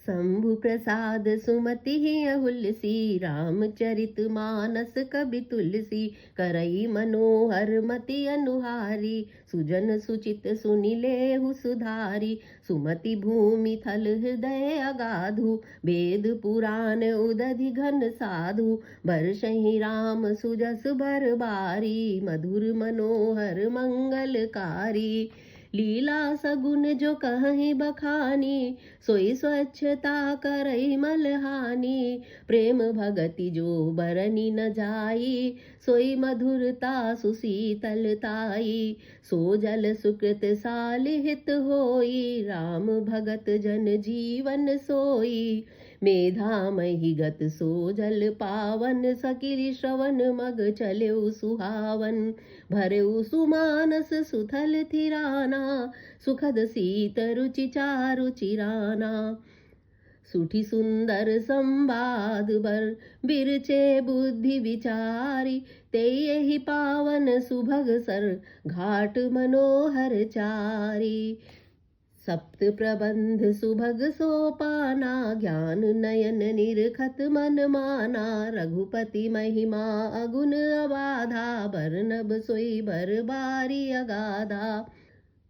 शंभु प्रसाद सुमति अहुलसी, रामचरित मानस कवि तुलसी। करई मनोहर मति अनुहारी, सुजन सुचित सुनिलेहु सुधारी। सुमति भूमि थल हृदय अगाधु, वेद पुराण उदधि घन साधु। बरसहि राम सुजस बर बारी, मधुर मनोहर मंगलकारी। लीला सगुन जो कहीं बखानी, सोई स्वच्छता करई मलहानी। प्रेम भगति जो बरनी न जाई, सोई मधुरता सुशीतलताई। सो जल सुकृत सालिहित होई, राम भगत जन जीवन सोई। मेधा मही गत सो जल पावन, सकिल श्रवण मग चलेउ सुहावन। भरेउ सुमानस सुथल थिराना, सुखद शीत रुचि चारु चिराना। सुठी सुंदर संवाद बर, बिरचे बुद्धि विचारी। ते यही पावन सुभग सर, घाट मनोहर चारी। सप्त प्रबंध सुभग सोपाना, ज्ञान नयन निरखत मन माना। रघुपति महिमा अगुण अबाधा, बरनब सोई बर बारी अगाधा।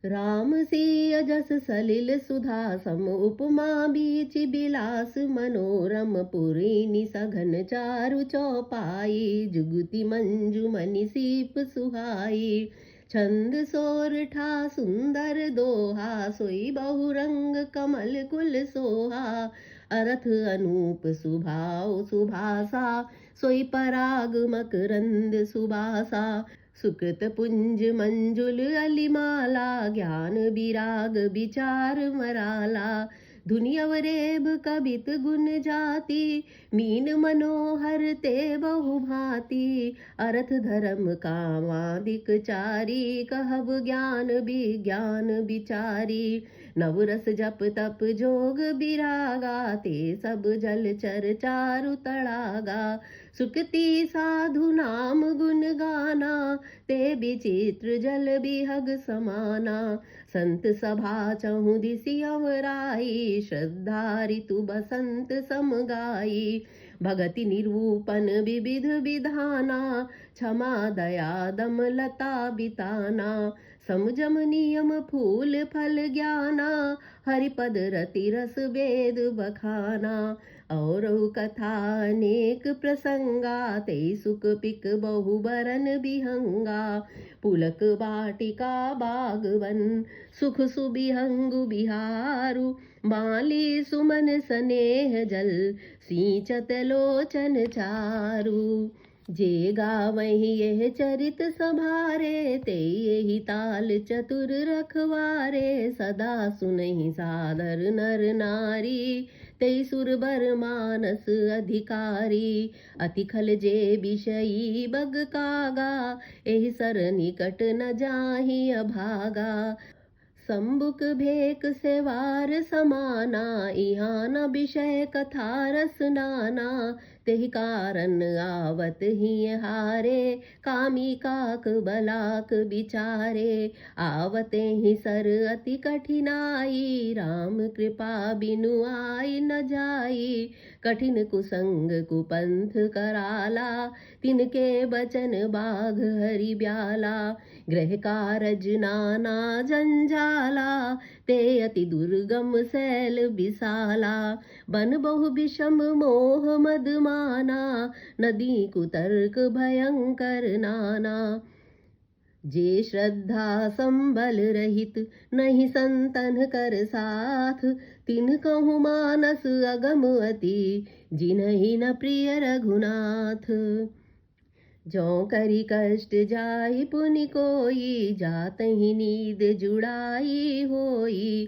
राम सिय जस सलिल सुधा सम, उपमा बीच बिलास मनोरम। पुरी निसघन चारु चौपाई, जुगति मंजु मनि सीप सुहाई। छंद सोरठा सुंदर दोहा, सोई बहुरंग कमल कुल सोहा। अरथ अनूप सुभाव सुभासा, सोई पराग मकरंद सुबासा। सुकृत पुंज मंजुल अलिमाला, ज्ञान विराग विचार मराला। धुनि अवरेब कबित गुण जाति, मीन मनोहर ते बहु भांति। अर्थ धर्म कामादिक चारी, कहब ज्ञान विज्ञान विचारी। नवरस जप तप जोग विरागा, ते सब जल चर चारु तड़ागा। सुकृति साधु नाम गुण गाना, ते विचित्र जल बिहग समाना। संत सभा चहु दिसि अवराई, श्रद्धा ऋतु बसंत समगाई। भगति निरूपण विविध विधाना, क्षमा दया दम लता बिताना। समझम नियम फूल फल ज्ञाना, हरिपद रति रस वेद बखाना। और कथा अनेक प्रसंगा, ते सुख पिक बहु बरन बिहंगा। पुलक वाटिका बागवन, सुख सुबिहंगु बिहारु। माली सुमन स्नेह जल, सिंचत लोचन चारु। जे गावहि यह चरित सभारे, ते यही ताल चतुर रखवारे। सदा सुनहि सादर नर नारी, ते सुर बर मानस अधिकारी। अति खल जे विषयी बग कागा, एहि सर निकट न जाहि अभागा। संबुक भेक सेवार समाना, इहाँ न विषय कथा रस नाना। तेहि कारण आवत ही हारे, कामी काक बलाक विचारे। आवते ही सर अति कठिनाई, राम कृपा बिनु आई न जाई। कठिन कुसंग कुपंथ कराला, तिनके बचन बाघ हरि ब्याला। गृह कारज नाना जंजाला, ते अति दुर्गम शैल विशाला। बन बहु विषम मोह मद माना, नदी कुतर्क भयंकर नाना। जे श्रद्धा संबल रहित, नहीं संतन कर साथ। तिन कहु मानस अगम अति, जिन्हि न प्रिय रघुनाथ। जो करी कष्ट जाहि पुनि कोई, जातहि नीद जुड़ाई होई।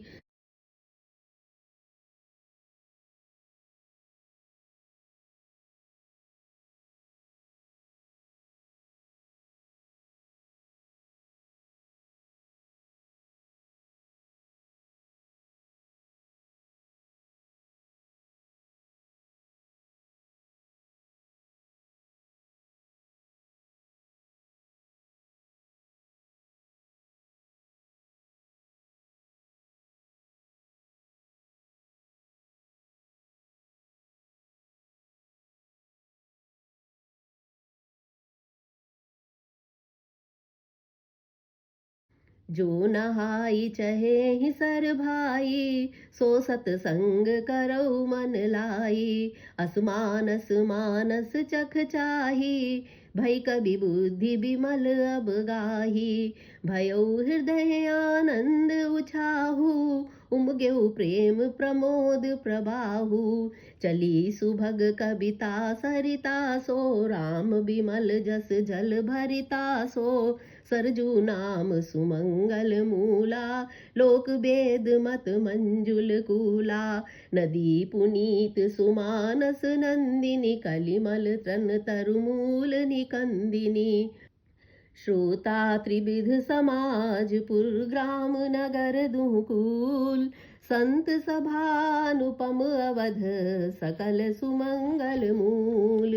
जो नहाई चहे ही सर भाई, सो सतसंग करौ मन लाई। असमानस मानस चख चाही, भई कबि बुद्धि बिमल अब गाही। भयो हृदय आनंद उछाहु, उमगेउ प्रेम प्रमोद प्रबाहु। चली सुभग कविता सरिता सो, राम बिमल जस जल भरिता सो। सरजू नाम सुमंगल मूला, लोक वेद मत मंजुल कूला। नदी पुनीत सुमानस नंदिनी, कलिमल तन तरुमूल निकंदिनी। श्रोता त्रिविध समाज पुर ग्राम नगर दुहकूल। संत सभानुपम अवध, सकल सुमंगल मूल।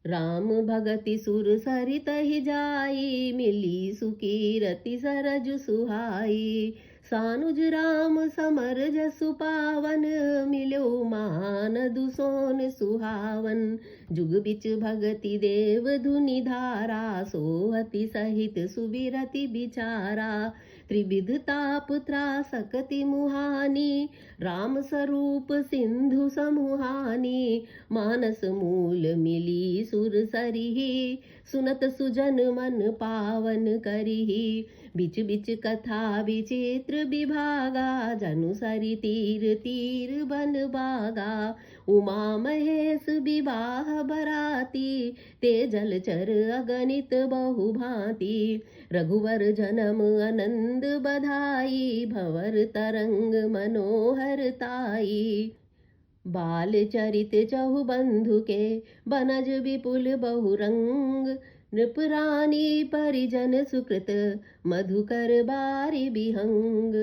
राम भगति सुर सरित ही जाई, मिली सुकीरति सरजु सुहाई। सानुज राम समर जसु पावन, मिल्यो मानदु सोन सुहावन। जुग बिच भगति देव धुनि धारा, सोहति सहित सुबिरति बिचारा। त्रिविध ताप त्रासकति मुहानी, राम स्वरूप सिंधु समुहानी। मानस मूल मिली सुर सरिही, सुनत सुजन मन पावन करिही। बिच बिच कथा विचित्र विभागा, जनु सरि तीर तीर बन बागा। उमा महेश विवाह बराती, ते जलचर अगणित बहु भांति। रघुवर जन्म आनंद बधाई, भंवर तरंग मनोहर ताई। बाल चरित चहु बंधु के, बनज विपुल बहुरंग। नृप रानी परिजन सुकृत, मधुकर बारि बिहंग।